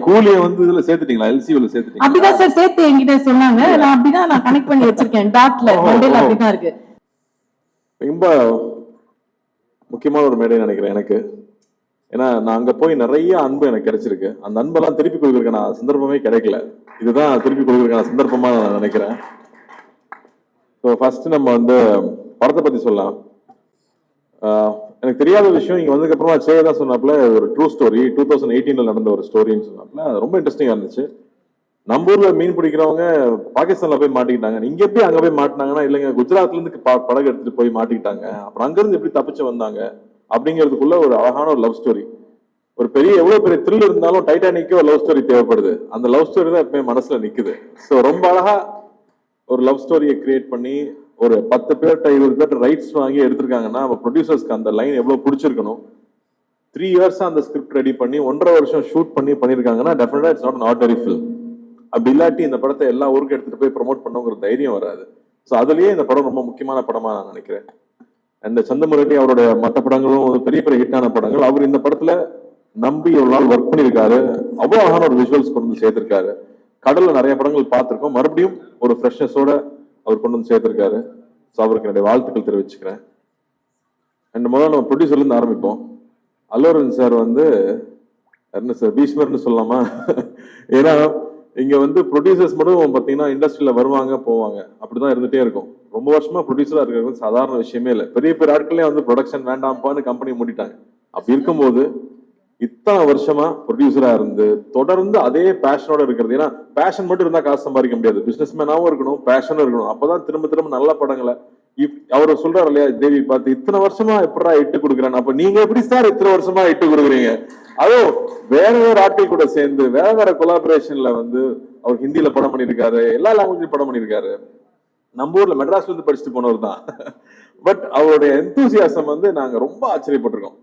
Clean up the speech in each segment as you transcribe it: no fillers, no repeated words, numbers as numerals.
கூலியை வந்து இதுல சேர்த்துட்டீங்களா? எல்சியூல சேர்த்துட்டீங்களா? அப்படிதான் சார் சேர்த்து என்கிட்ட சொன்னாங்க. நான் அப்படிதான் நான் கனெக்ட் பண்ணி வச்சிருக்கேன். டாட்ல மண்டேல அப்படிதான் இருக்கு. ரொம்ப முக்கியமான ஒரு மேடை நினைக்கிறேன் எனக்கு. ஏன்னா நான் அங்க போய் நிறைய அன்பு எனக்கு கிடைச்சிருக்கு. அந்த அன்பெல்லாம் திருப்பி கொடுக்கறதுக்கான சந்தர்ப்பமே கிடைக்கல. இதுதான் திருப்பி கொடுக்கறதுக்கான சந்தர்ப்பமா நான் நினைக்கிறேன். ஸோ ஃபர்ஸ்ட் நம்ம வந்து படத்தை பத்தி சொல்லலாம். எனக்கு தெரியாத விஷயம் இங்க வந்ததுக்கு அப்புறமா சேவை தான் சொன்னாப்புல ஒரு ட்ரூ ஸ்டோரி 2018 நடந்த ஒரு ஸ்டோரின்னு சொன்னாப்புல. ரொம்ப இன்ட்ரெஸ்டிங்கா இருந்துச்சு. நம்ம ஊர்ல மீன் பிடிக்கிறவங்க பாகிஸ்தான்ல போய் மாட்டிக்கிட்டாங்க. இங்க எப்படி அங்க போய் மாட்டினாங்கன்னா இல்லைங்க குஜராத்ல இருந்து படகு எடுத்துட்டு போய் மாட்டிக்கிட்டாங்க. அப்புறம் அங்க இருந்து எப்படி தப்பிச்சு வந்தாங்க அப்படிங்கிறதுக்குள்ள ஒரு அழகான ஒரு லவ் ஸ்டோரி. ஒரு பெரிய எவ்வளவு பெரிய த்ரில் இருந்தாலும் டைட்டானிக்கே ஒரு லவ் ஸ்டோரி தேவைப்படுது. அந்த லவ் ஸ்டோரி தான் எப்பவுமே மனசுல நிக்குது. ஸோ ரொம்ப அழகா ஒரு லவ் ஸ்டோரியை கிரியேட் பண்ணி ஒரு 10 பேர்கிட்ட 20 பேர்கிட்ட ரைட்ஸ் வாங்கி எடுத்திருக்காங்கன்னா ப்ரொடியூசர்ஸ்க்கு அந்த லைன் எவ்வளவு பிடிச்சிருக்கணும். 3 இயர்ஸ் அந்த ஸ்கிரிப்ட் ரெடி பண்ணி 1.5 வருஷம் ஷூட் பண்ணிருக்காங்கன்னா டெஃபினட்டா it's not an ordinary film. அப்படி இல்லாட்டி இந்த படத்தை எல்லா ஊருக்கு எடுத்துட்டு போய் ப்ரொமோட் பண்ணுங்கிற தைரியம் வராது. ஸோ அதுலயே இந்த படம் ரொம்ப முக்கியமான படமா நான் நினைக்கிறேன். அண்ட் சந்தமுரட்டி அவருடைய மற்ற படங்களும் பெரிய பெரிய ஹிட்டான படங்கள். அவர் இந்த படத்துல நம்பி ஒரு நாள் ஒர்க் பண்ணியிருக்காரு. அவ்வளோ அழகான ஒரு விஷுவல்ஸ் கொண்டு வந்து சேர்த்திருக்காரு. கடல்ல நிறைய படங்கள் பார்த்திருக்கோம். மறுபடியும் ஒரு ஃப்ரெஷ்னஸோட அவர் கொண்டு வந்து சேர்த்திருக்காரு. ஸோ அவருக்கு என்னுடைய வாழ்த்துக்கள் தெரிவிச்சுக்கிறேன். அண்ட் முதல்ல நம்ம ப்ரொடியூசர்ல இருந்து ஆரம்பிப்போம். அல்லோரன் சார் வந்து என்ன சார் பீஷ்மர்னு சொல்லலாமா? ஏன்னா இங்க வந்து ப்ரொடியூசர்ஸ் மட்டும் பாத்தீங்கன்னா இண்டஸ்ட்ரியில வருவாங்க போவாங்க அப்படிதான் இருந்துட்டே இருக்கும். ரொம்ப வருஷமா ப்ரொடியூசரா இருக்கிறது சாதாரண விஷயமே இல்லை. பெரிய பெரிய ஆட்களே வந்து ப்ரொடக்ஷன் வேண்டாம்ப்பான்னு கம்பெனி மூடிட்டாங்க. அப்படி இருக்கும்போது இத்தனை வருஷமா ப்ரொடியூசரா இருந்து தொடர்ந்து அதே பேஷனோட இருக்கிறது. ஏன்னா பேஷன் மட்டும் இருந்தா காசு சம்பாதிக்க முடியாது. பிசினஸ் மேனாவும் இருக்கணும், பேஷனும் இருக்கணும். அப்பதான் திரும்ப திரும்ப நல்ல படங்களை அவர் சொல்றாரு இல்லையா தேவி பார்த்து இத்தனை வருஷமா எப்படா இட்டு கொடுக்குறேன். அப்ப நீங்க எப்படி சார் இத்தனை வருஷமா இட்டு கொடுக்குறீங்க? அதுவும் வேற வேற ஆட்கள் கூட சேர்ந்து வேற வேற கொலாபரேஷன்ல வந்து அவர் ஹிந்தியில படம் பண்ணியிருக்காரு, எல்லா லாங்குவேஜ்லயும் படம் பண்ணியிருக்காரு. நம்ம ஊர்ல மெட்ராஸ்ல இருந்து படிச்சுட்டு போனவர் தான். பட் அவருடைய எந்தூசியாசம் வந்து நாங்க ரொம்ப ஆச்சரியப்பட்டிருக்கோம்.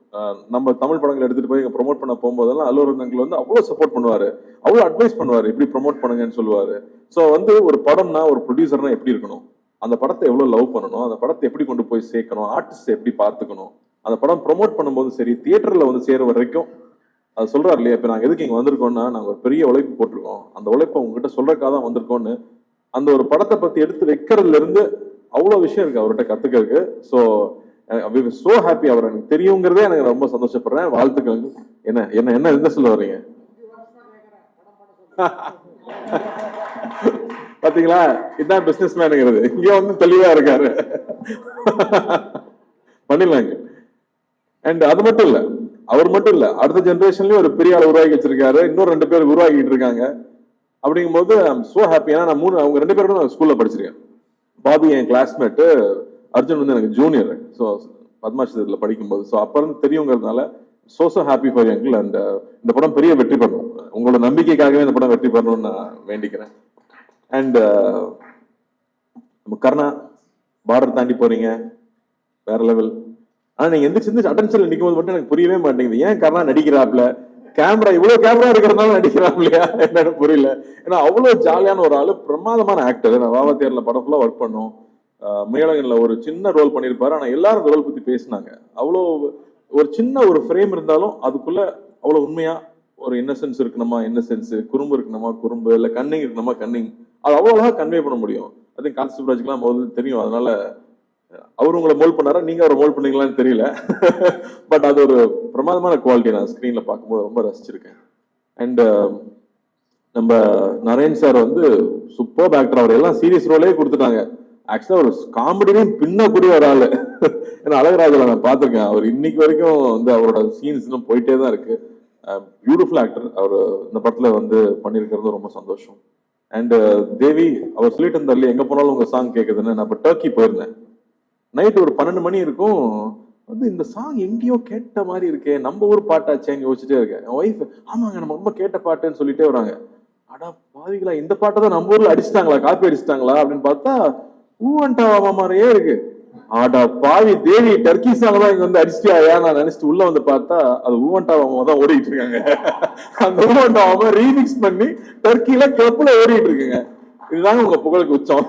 நம்ம தமிழ் படங்களை எடுத்துட்டு போய் ப்ரொமோட் பண்ண போகும்போதெல்லாம் அல்லூரன் அங்கிள் வந்து அவ்வளவு சப்போர்ட் பண்ணுவாரு, அவ்வளவு அட்வைஸ் பண்ணுவாரு, இப்படி ப்ரொமோட் பண்ணுங்கன்னு சொல்லுவாரு. ஸோ வந்து ஒரு படம்னா ஒரு ப்ரொடியூசர்னா எப்படி இருக்கணும், அந்த படத்தை எவ்வளவு லவ் பண்ணணும், அந்த படத்தை எப்படி கொண்டு போய் சேர்க்கணும், ஆர்டிஸ்ட் எப்படி பார்த்துக்கணும், அந்த படம் ப்ரொமோட் பண்ணும்போது சரி தியேட்டர்ல வந்து சேர வரைக்கும் அது சொல்றாரு இல்லையா. இப்ப நாங்க எதுக்கு இங்க வந்திருக்கோம்னா நாங்க ஒரு பெரிய உழைப்பு போட்டிருக்கோம், அந்த உழைப்பை உங்ககிட்ட சொல்றதுக்காக தான் வந்திருக்கோம்னு அந்த ஒரு படத்தை பத்தி எடுத்து வைக்கிறதுல இருந்து அவ்வளவு விஷயம் இருக்கு அவர்கிட்ட கத்துக்கிறதுக்கு. So so happy. அவர் எனக்கு தெரியுங்கிறதே எனக்கு ரொம்ப சந்தோஷப்படுறேன். வாழ்த்துக்கள். என்ன என்ன என்ன என்ன சொல்ல வர்றீங்க? பாத்தீங்களா, இதுதான் பிசினஸ் மேனுங்கிறது. இங்க வந்து தெளிவா இருக்காரு. பண்ணிடலாங்க. அண்ட் அது மட்டும் இல்ல, அவர் மட்டும் இல்ல, அடுத்த ஜெனரேஷன்லயும் ஒரு பெரிய ஆள் உருவாக்கி வச்சிருக்காரு. இன்னும் 2 பேர் உருவாக்கிட்டு இருக்காங்க. அப்படிங்கும்போது ஐ எம் சோ ஹாப்பி. ஏன்னா நான் அவங்க 2 பேரும் நான் ஸ்கூல்ல படிச்சிருக்கேன். பாபி என் கிளாஸ்மேட்டு, அர்ஜுன் வந்து எனக்கு ஜூனியர். ஸோ பத்மாஷத்துல படிக்கும்போது ஸோ அப்ப இருந்து தெரியுங்கிறதுனால so happy for uncle. And இந்த படம் பெரிய வெற்றி பெறணும். உங்களோட நம்பிக்கைக்காகவே இந்த படம் வெற்றி பெறணும்னு நான் வேண்டிக்கிறேன். அண்ட் கர்ணா பார்டர் தாண்டி போறீங்க, வேற லெவல். ஆனா நீங்க எந்திரிச்சு அட்டென்ஷன்ல நிற்கும் போது மட்டும் எனக்கு புரியவே மாட்டேங்குது. ஏன் கர்ணா நடிக்கிறாப்ல? கேமரா இவ்வளவு கேமரா இருக்கிறதுனால நடிக்கிறான் இல்லையா என்னன்னு புரியல. ஏன்னா அவ்வளவு ஜாலியான ஒரு ஆளு, பிரமாதமான ஆக்டர். நான் வாவத்தியர்ல படம் ஃபுல்லா ஒர்க் பண்ணோம். மேலகன்ல ஒரு சின்ன ரோல் பண்ணியிருப்பாரு. ஆனா எல்லாரும் ரோல் பத்தி பேசினாங்க. அவ்வளோ ஒரு சின்ன ஒரு ஃப்ரேம் இருந்தாலும் அதுக்குள்ள அவ்வளவு உண்மையா ஒரு இன்னசென்ஸ் இருக்கணுமா இன்னசென்ஸ், குறும்பு இருக்கணுமா குறும்பு, இல்ல கன்னிங் இருக்கணுமா கன்னிங், அது அவ்வளவு அழகா கன்வே பண்ண முடியும். அது கான்ஸ்டபிராஜ்க்குலாம் முதல்ல தெரியும். அதனால அவரு உங்களை மோல் பண்ணாரா, நீங்க அவரை மோல் பண்ணீங்களான்னு தெரியல. பட் அது ஒரு பிரமாதமான குவாலிட்டி. நான் ஸ்கிரீன்ல பார்க்கும்போது ரொம்ப ரசிச்சிருக்கேன். அண்ட் நம்ம நரேன் சார் வந்து சூப்பர் ஆக்டர். அவர் எல்லாம் சீரியஸ் ரோலே கொடுத்துட்டாங்க. ஆக்சுவலா ஒரு காமெடியும் பின்னக்கூடிய ஒரு ஆளு. ஏன்னா அழகராஜில் நான் பார்த்திருக்கேன். அவர் இன்னைக்கு வரைக்கும் வந்து அவரோட சீன்ஸ் இன்னும் போயிட்டே தான் இருக்கு. Beautiful actor. அவர் இந்த படத்துல வந்து பண்ணியிருக்கிறது ரொம்ப சந்தோஷம். அண்ட் தேவி அவர் சொல்லிட்டு இருந்தாரு எங்க போனாலும் உங்க சாங் கேட்குதுன்னு. நான் இப்போ டர்க்கி போயிருந்தேன். நைட் ஒரு 12 மணி இருக்கும். வந்து இந்த சாங் எங்கேயோ கேட்ட மாதிரி இருக்கே, நம்ம ஊர் பாட்டாச்சேன்னு யோசிச்சுட்டே இருக்கேன். என் ஒய்ஃப் ஆமாங்க நம்ம ரொம்ப கேட்ட பாட்டுன்னு சொல்லிட்டே வராங்க. அடா பாவிகளா, இந்த பாட்டை தான் நம்ம ஊர்ல அடிச்சுட்டாங்களா, காப்பி அடிச்சுட்டாங்களா அப்படின்னு பார்த்தா ஊவன்டாவா மாதிரியே இருக்கு. ஆடா பாவி தேவி, டர்க்கி சாங் தான் இங்க வந்து அடிச்சிட்டியா நான் நினைச்சிட்டு உள்ள வந்து பார்த்தா அது ஊவன்டாவா தான் ஓடிட்டு இருக்காங்க. அந்த ஊவன்டாவா ரீமிக்ஸ் பண்ணி டர்க்கில கிளப்ல ஓடிட்டு இருக்குங்க. இதுதாங்க உங்க புகழுக்கு உச்சம்.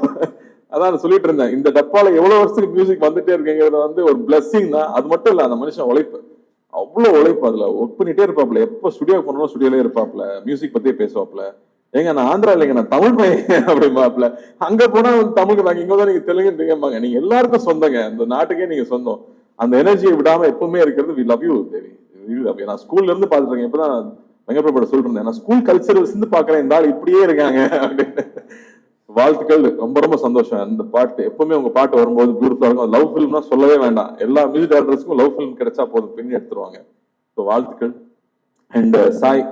அதான் சொல்லிட்டு இருந்தேன், இந்த டப்பால எவ்வளவு வருஷத்துக்கு மியூசிக் வந்துட்டே இருக்குங்கிறது வந்து ஒரு பிளஸ்ஸிங் தான். அது மட்டும் இல்ல, அந்த மனுஷன் உழைப்பு. அவ்வளோ உழைப்பு அதில் ஒர்க் பண்ணிட்டே இருப்பாப்ல. எப்போ ஸ்டுடியோ போனாலும் ஸ்டுடியோலே இருப்பாப்ல. மியூசிக் பற்றியே பேசுவாப்ல. ஏங்க நான் ஆந்திரா இல்லைங்க, நான் தமிழ் பையன் அப்படிம்பாப்ல. அங்கே போனால் வந்து தமிழுக்கு நாங்கள் இங்கே தான் நீங்கள் தெலுங்குன்றீங்கம்பாங்க. நீங்கள் எல்லாருக்கும் சொந்தங்க, அந்த நாட்டுக்கே நீங்கள் சொந்தம். அந்த எனர்ஜியை விடாமல் எப்பவுமே இருக்கிறது. We love you Devi, we love you. நான் ஸ்கூல்ல இருந்து பார்த்துருக்கேன். இப்போ தான் வெங்கட்பிரபு சொல்லிருந்தேன், நான் ஸ்கூல் கல்ச்சரல்ஸ் இருந்து பார்க்குறேன், இந்த ஆள் இப்படியே இருக்காங்க அப்படின்னு. வாழ்த்துக்கள், ரொம்ப ரொம்ப சந்தோஷம். அந்த பாட்டு எப்பவுமே உங்க பாட்டு வரும்போது பியூட்டிஃபுல்லா இருக்கும். லவ் ஃபிலிம்னா சொல்லவே வேண்டாம், எல்லா மியூசிக் டைரக்டர்ஸ்க்கும் லவ் ஃபிலிம் கிடைச்சா போதும், பின்னி எடுத்துருவாங்க. ஸோ வாழ்த்துக்கள். And Sai,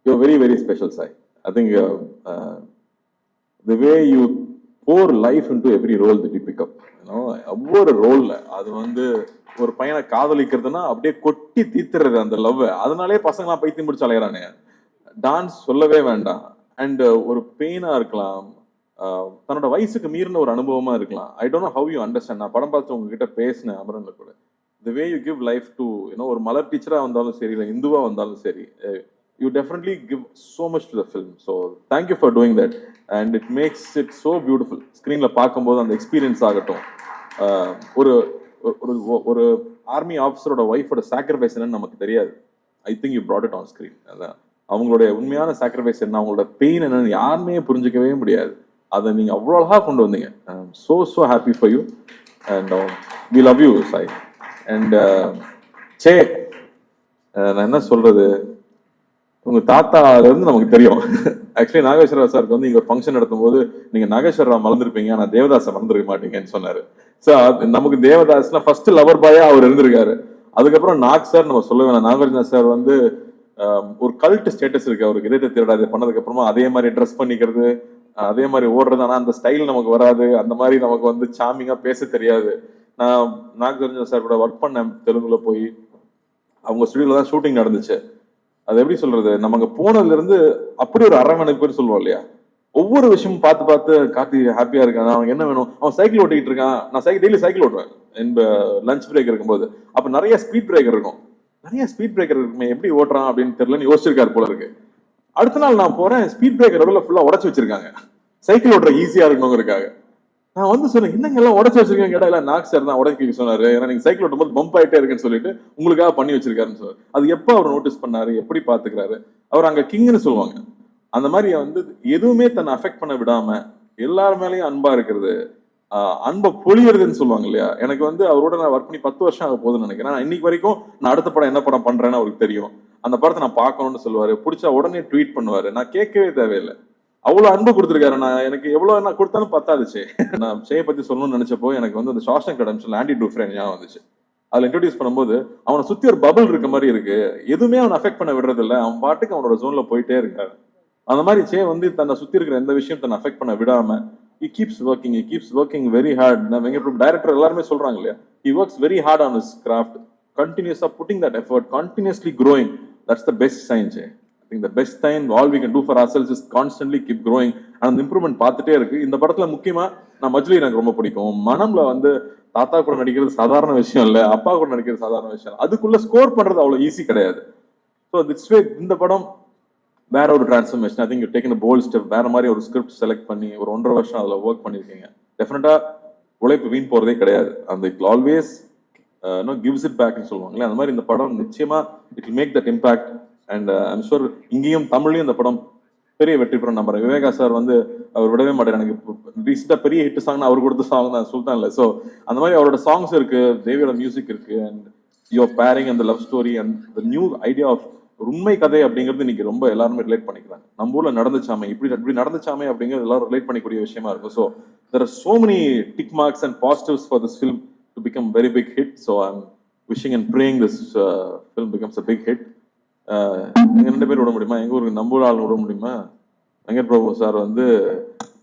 you very very special Sai. I think the way you pour life into every role that you pick up. ஒவ்வொரு ரோல்ல அது வந்து ஒரு பையனை காதலிக்கிறதுனா அப்படியே கொட்டி தீத்துறது அந்த லவ். அதனாலே பசங்களாம் பைத்தியம் பிடிச்சு அலையிறானே. டான்ஸ் சொல்லவே வேண்டாம். அண்ட் ஒரு பெயினா இருக்கலாம், தன்னோட வயசுக்கு மீறின ஒரு அனுபவமா இருக்கலாம். I don't know how you understand. நான் படம் பார்த்து உங்ககிட்ட பேசினேன் அமரன்ல கூட. The way you give life to ஒரு மலர் டீச்சரா வந்தாலும் சரி, இல்லை இந்துவா வந்தாலும் சரி, you definitely give so much to the film. So thank you for doing that. And it makes it so beautiful. ஸ்க்ரீன்ல பார்க்கும்போது அந்த எக்ஸ்பீரியன்ஸ் ஆகட்டும், ஒரு ஒரு ஆர்மி ஆஃபீஸரோட ஒய்ஃபோட சாக்ரிஃபைஸ் என்னன்னு நமக்கு தெரியாது. I think you brought it on screen. அதான் அவங்களுடைய உண்மையான சாக்ரிஃபைஸ் என்ன, அவங்களோட பெயின் என்னன்னு யாருமே புரிஞ்சிக்கவே முடியாது. அதை நீங்க அவ்வளோ அழகா கொண்டு வந்தீங்க. So happy for you and we love you Sai. And say, நான் என்ன சொல்றது, உங்க தாத்தால இருந்து நமக்கு தெரியும். ஆக்சுவலி நாகேஸ்வர சாருக்கு வந்து இங்க ஒரு ஃபங்க்ஷன் நடத்தும் போது நீங்க நாகேஸ்வரா மறந்துருப்பீங்க, ஆனா தேவதாசை மறந்துருக்க மாட்டீங்கன்னு சொன்னாரு. ஸோ நமக்கு தேவதாஸ்னா ஃபர்ஸ்ட் லவர் பாயா அவர் இருந்திருக்காரு. அதுக்கப்புறம் நாக் சார் நம்ம சொல்ல வேணாம். நாகார்ஜுனா சார் வந்து ஒரு கல்ட் ஸ்டேட்டஸ் இருக்கு அவருக்கு. இதயத்தை திருடாது பண்ணதுக்கு அப்புறமா அதே மாதிரி ட்ரெஸ் பண்ணிக்கிறது, அதே மாதிரி ஓடுறது. ஆனா அந்த ஸ்டைல் நமக்கு வராது, அந்த மாதிரி நமக்கு வந்து சாமிங்கா பேச தெரியாது. நான் நாகார்ஜுனா சார் கூட ஒர்க் பண்ணேன் தெலுங்குல போய். அவங்க ஸ்டுடியோல தான் ஷூட்டிங் நடந்துச்சு. அது எப்படி சொல்றது, நம்ம அங்க போனதுல இருந்து அப்படி ஒரு அரவணைப்புன்னு சொல்லுவோம் இல்லையா. ஒவ்வொரு விஷயமும் பார்த்து பார்த்து கார்த்தி ஹாப்பியா இருக்கான், அவனுக்கு என்ன வேணும், அவன் சைக்கிள் ஓட்டிட்டு இருக்கான். நான் டெய்லி சைக்கிள் ஓட்டுவேன் லஞ்ச் பிரேக் இருக்கும்போது. அப்ப நிறைய ஸ்பீட் பிரேக்கர் இருக்கும். நிறைய ஸ்பீட் பிரேக்கர் இருக்குமே, எப்படி ஓட்டுறான் அப்படின்னு தெரியலன்னு யோசிச்சிருக்காரு போல இருக்கு. அடுத்த நாள் நான் போறேன், ஸ்பீட் பிரேக்கர் ஃபுல்லா உடச்சு வச்சிருக்காங்க, சைக்கிள் ஓட்டுற ஈஸியா இருக்கணுங்கிறதுக்காக. நான் வந்து சொன்னேன், என்னங்க எல்லாம் உடச்சு வச்சிருக்கேன் கேட்டா, இல்ல நாக் சார் தான் உடக்க சொன்னாரு, ஏன்னா நீங்க சைக்கிள் ஓட்டும் போது பம்ப் ஆயிட்டே இருக்குன்னு சொல்லிட்டு உங்களுக்காக பண்ணி வச்சிருக்காருன்னு சொல்றாரு. அது எப்ப அவர் நோட்டீஸ் பண்ணாரு, எப்படி பாத்துக்கிறாரு, அவர் அங்க கிங்னு சொல்லுவாங்க. அந்த மாதிரி வந்து எதுவுமே தன்னை அஃபெக்ட் பண்ண விடாம எல்லார் மேலேயும் அன்பா இருக்கிறது, அன்பை பொழியறதுன்னு சொல்லுவாங்க இல்லையா. எனக்கு வந்து அவரோட நான் ஒர்க் பண்ணி 10 வருஷம் ஆக போகுதுன்னு நினைக்கிறேன். இன்னைக்கு வரைக்கும் நான் அடுத்த படம் என்ன படம் பண்றேன்னு அவருக்கு தெரியும். அந்த படத்தை நான் பார்க்கணும்னு சொல்லுவாரு, பிடிச்சா உடனே ட்வீட் பண்ணுவாரு. நான் கேட்கவே தேவையில்லை, அவ்வளவு அன்பு கொடுத்துருக்காரு. நான் எனக்கு எவ்வளவு நான் கொடுத்தாலும் பத்தாதுச்சு. நான் ஷேயை பத்தி சொல்லணும்னு நினைச்சப்போ எனக்கு வந்து அந்த ஷாஷங்க் ரிடெம்ப்ஷன்ல ஆண்டி டூஃப்ரேன் ஞாபகம் வந்துச்சு. அதுல இன்ட்ரோடியூஸ் பண்ணும்போது அவனை சுத்தி ஒரு பபிள் இருக்க மாதிரி இருக்கு, எதுவுமே அவனை அஃபெக்ட் பண்ண விடுறது இல்லை, அவன் பாட்டுக்கு அவனோட ஜோன்ல போயிட்டே இருக்காரு. அந்த மாதிரி சே வந்து தன்னை சுத்தி இருக்கிற எந்த விஷயம் தன்னை அஃபெக்ட் பண்ண விடாம he keeps working very hard. நான் வெங்கட் டைரக்டர் எல்லாருமே சொல்றாங்க இல்லையா, he works very hard on his craft, continuously putting that effort, continuously growing. That's the best sign, Jay. I think the best sign all we can do for ourselves is constantly keep growing and improvement பார்த்துட்டே இருக்கு. இந்த படத்துல முக்கியமா நான் மஜ்லி எனக்கு ரொம்ப பிடிக்கும். மனம்ல வந்து தாத்தா கூட நடிக்கிறது சாதாரண விஷயம் இல்ல, அப்பா கூட நடிக்கிறது சாதாரண விஷயம், அதுக்குள்ள ஸ்கோர் பண்றது அவ்வளவு ஈஸி கிடையாது. ஸோ திட்ஸ் வே இந்த படம் வேற ஒரு transformation. I think you taken a bold step. வேற மாதிரி ஒரு ஸ்கிரிப்ட் செலக்ட் பண்ணி ஒரு 1.5 வருஷம் அதுல ஒர்க் பண்ணிருக்கீங்க. டெஃபினட்டா உழைப்பு வீண் போறதே கிடையாது. அந்த இட் ஆல்வேஸ் கிவ்ஸ் இட் பேக்னு சொல்லுவாங்களே, அந்த மாதிரி இந்த படம் நிச்சயமா it will make that impact. And I'm sure இங்கேயும் தமிழ்லயும் இந்த படம் பெரிய வெற்றி பெறும் நம்புறேன். விவேகா சார் வந்து அவர் விடவே மாட்டார். எனக்கு ரீசெண்டா பெரிய ஹிட் சாங் அவர் கொடுத்த சாங் தான் சுல்தான் இல்லை. ஸோ அந்த மாதிரி அவரோட சாங்ஸ் இருக்கு, தேவியோட மியூசிக் இருக்கு, அண்ட் யுவர் பேரிங் அந்த love story and the new idea of உண்மை கதை அப்படிங்கிறது இன்னைக்கு ரொம்ப எல்லாருமே ரிலேட் பண்ணிக்கிறாங்க. நம்ம ஊர்ல நடந்துச்சாமே, இப்படி நடந்துச்சாமே அப்படிங்கிறது எல்லாரும் ரிலேட் பண்ணிக்கூடிய விஷயமா இருக்கும். So there are so many tick marks and positives for this film to become very big hit. So I am wishing and praying this film becomes a big hit. எங்க 2 பேர் விட முடியுமா, எங்க ஊருக்கு நம்ம ஊர் ஆள் விட முடியுமா? வெங்கட் பிரபு சார் வந்து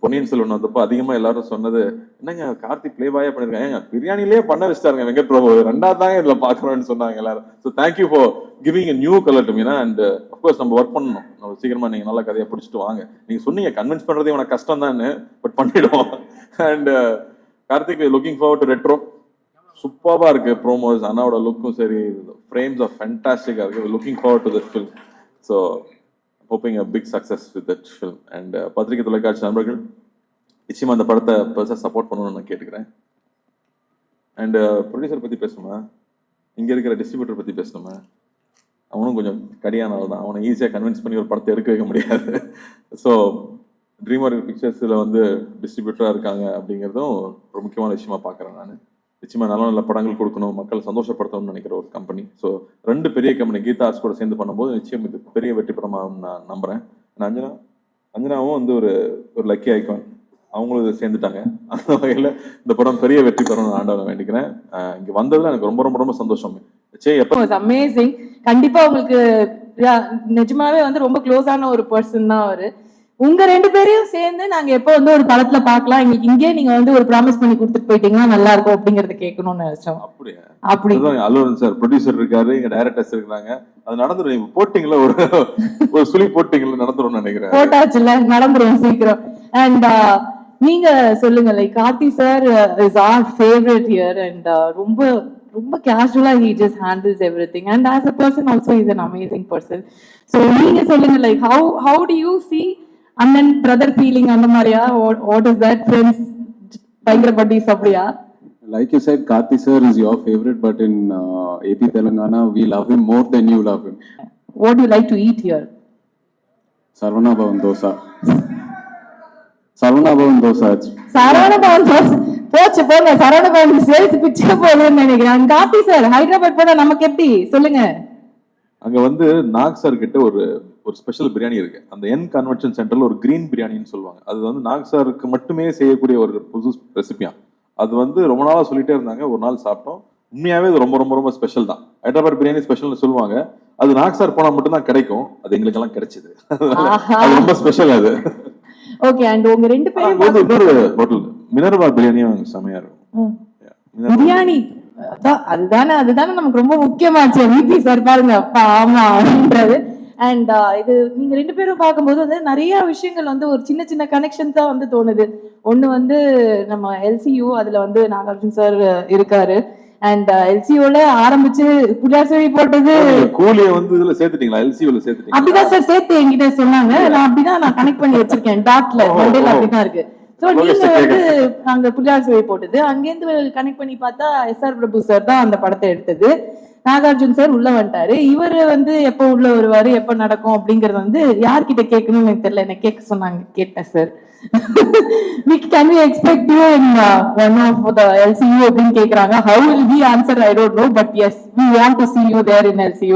பொன்னியின் செல்வன் வந்தப்போ அதிகமா எல்லாரும் சொன்னது, என்னங்க கார்த்தி பிளே பாயா பண்ணிருக்காங்க, பிரியாணிலேயே பண்ண வச்சிட்டாருங்க வெங்கட் பிரபு, 2வது தாங்க இதுல பாக்குறோம்னு சொன்னாங்க எல்லாரும். So thank you for giving a new colour to me. And of course நம்ம ஒர்க் பண்ணணும், நம்ம சீக்கிரமா நீங்க நல்ல கதையை பிடிச்சிட்டு வாங்க. நீங்க சொன்னீங்க கன்வின்ஸ் பண்றதே உனக்கு கஷ்டம் தான், பட் பண்ணிடுவோம். And Karthik looking forward to Retro. சூப்பர்பா இருக்கு ப்ரோமோஸ், அண்ணாவோட லுக்கும் சரி, ஃப்ரேம்ஸ் ஆஃப் ஃபேண்டாஸ்டிக்கா இருக்கு. Looking forward to this film. So hoping a big success with that film. And பத்திரிகை தொலைக்காட்சி நண்பர்கள் நிச்சயமா அந்த படத்தை பெருசாக சப்போர்ட் பண்ணணும்னு நான் கேட்டுக்கிறேன். அண்ட் ப்ரொடியூசர் பத்தி பேசணுமா, இங்க இருக்கிற டிஸ்ட்ரிபியூட்டர் பத்தி பேசணுமா? அவனும் கொஞ்சம் கடியான ஆள் தான். அவனை ஈஸியா கன்வின்ஸ் பண்ணி ஒரு படத்தை எடுக்க வைக்க முடியாது. ஸோ ட்ரீமர் பிக்சர்ஸ்ல வந்து டிஸ்ட்ரிபியூட்டரா இருக்காங்க அப்படிங்கிறதும் ஒரு முக்கியமான விஷயமா பாக்குறேன் நான். நிச்சயமா நல்ல நல்ல படங்கள் கொடுக்கணும், மக்களை சந்தோஷப்படுத்தணும்னு நினைக்கிற ஒரு கம்பெனி. ஸோ 2 பெரிய கம்பெனி கீதா ஆர்ட்ஸ் கூட சேர்ந்து பண்ணும்போது நிச்சயம் இது பெரிய வெற்றி படமாகும் நான் நம்புறேன். அஞ்சனாவும் வந்து ஒரு லக்கி ஐகான், அவங்களும் இதை சேர்ந்துட்டாங்க. அந்த வகையில இந்த படம் பெரிய வெற்றி பெறணும்னு ஆண்டவனை வேண்டிக்கிறேன். இங்க வந்ததுல எனக்கு ரொம்ப ரொம்ப ரொம்ப சந்தோஷம். அமேசிங். கண்டிப்பா உங்களுக்கு நிஜமாவே வந்து ரொம்ப க்ளோஸான ஒரு பர்சன் தான் அவரு. உங்க 2 பேரையும் சேர்ந்து நாங்க எப்போ வந்து ஒரு படத்துல பாக்கலாம், எங்களுக்கு இங்கே நீங்க வந்து ஒரு ப்ராமிஸ் பண்ணி கொடுத்துட்டு போயிட்டீங்கன்னா நல்லா இருக்கும் அப்படிங்கறத கேட்கணும்னு நினைச்சோம். அப்படி அல்லூரன் சார் ப்ரொடியூசர் இருக்காரு, இங்க டைரக்டர்ஸ் இருக்காங்க. அது நடந்துரும். போட்டிங்களா ஒரு சுழி போட்டிங்களா நடந்துரும் நினைக்கிறேன். போட்டாச்சுல, நடந்துரும் சீக்கிரம். அண்ட் நீங்க சொல்லுங்க, like Karthi sir is our favourite here and ரொம்ப ரொம்ப கேஷுவலா he just handles everything and as a person also he is an amazing person. So நீங்க சொல்லுங்க, like how do you see அண்ணன் பிரதர் ஃபீலிங் அந்த மாதிரியா? what is that friends பயங்கர buddies அப்படியா? Like you said, Karthi sir is your favorite, but in AP Telangana we love him more than you love him. What do you like to eat here? Sarvana Bhavan dosa. Sarvana Bhavan dosa. Saravana Pawan dosa போச்சு போங்க. Saravana Pawan sales பிச்சை போகுதுன்னு நினைக்கிறேன். Karthi sir Hyderabad போனா நமக்கு எப்படி சொல்லுங்க? அங்க வந்து நாக் சார் கிட்ட ஒரு ஸ்பெஷல் பிரியாணி இருக்கு. அந்த என் கன்வென்ஷன் சென்டர்ல ஒரு கிரீன் பிரியாணின்னு சொல்லுவாங்க. அது வந்து நாக் சாருக்கு மட்டுமே செய்யக்கூடிய ஒரு புது ரெசிபியா. அது வந்து ரொம்ப நாளா சொல்லிட்டே இருந்தாங்க. ஒரு நாள் சாப்பிட்டோம். உண்மையாவே இது ரொம்ப ரொம்ப ரொம்ப ஸ்பெஷல் தான். ஹைதராபாத் பிரியாணி ஸ்பெஷல்னு சொல்லுவாங்க. அது நாக் சார் போனா மட்டும் தான் கிடைக்கும். அது எங்களுக்கு எல்லாம் கிடைச்சது. அது ரொம்ப ஸ்பெஷல் அது. ஓகே. அண்ட் உங்க 2 பேரும் இன்னொரு ஹோட்டல் மினர்வா பிரியாணியும் செமையா இருக்கும். பிரியாணி அதுதானே நமக்கு ரொம்ப முக்கியமாச்சு. விபி சார் பாருங்க, அப்பா ஆமா அப்படின்றது. அண்ட் இது நீங்க 2 பேரும் பார்க்கும்போது வந்து நிறைய விஷயங்கள் வந்து ஒரு சின்ன சின்ன கனெக்ஷன்ஸா வந்து தோணுது. ஒண்ணு வந்து நம்ம எல்சியூ, அதுல வந்து நாகார்ஜுன் சார் இருக்காரு. அண்ட் எல்சியூல ஆரம்பிச்சு புலியாசவி போட்டது கூலிய வந்து இதுல சேர்த்துட்டீங்களா? எல்சியூல சேர்த்துட்டீங்களா? அப்படிதான் சார் சேர்த்து என்கிட்ட சொன்னாங்க. நான் அப்படிதான் கனெக்ட் பண்ணி வச்சிருக்கேன். டாட்ல மண்டேல அப்படிதான் இருக்கு. சோ நீங்க வந்து அங்க புலியாசவி போட்டது அங்கேருந்து கனெக்ட் பண்ணி பார்த்தா எஸ்ஆர் பிரபு சார் தான் அந்த படத்தை எடுத்தது. நாகார்ஜுன் சார் உள்ள வந்துட்டாரு. இவரு வந்து எப்ப உள்ள வருவாரு, எப்ப நடக்கும் அப்படிங்கறது வந்து யார்கிட்ட கேட்கணும்னு எனக்கு தெரியல. என்ன கேட்க சொன்னாங்க, கேட்டேன் sir. Can we expect you in one of the LCU அப்படின்னு கேக்குறாங்க. How will we answer? I don't know, but yes, we want to see you there in LCU.